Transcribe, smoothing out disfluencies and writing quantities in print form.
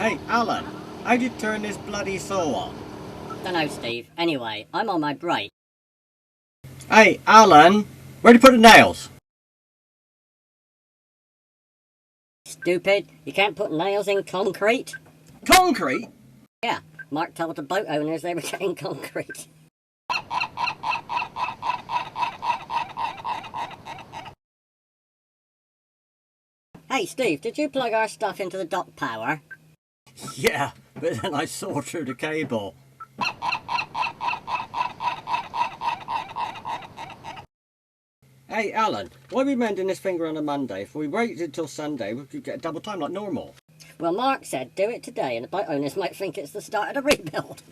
Hey, Alan, how'd you turn this bloody saw on? Dunno, Steve. Anyway, I'm on my break. Hey, Alan, where'd you put the nails? Stupid. You can't put nails in concrete. Concrete? Yeah, Mark told the boat owners they were getting concrete. Hey, Steve, did you plug our stuff into the dock power? Yeah, but then I saw through the cable. Hey, Alan, why are we mending this finger on a Monday? If we waited until Sunday, we could get double time like normal. Well, Mark said do it today and the boat owners might think it's the start of the rebuild.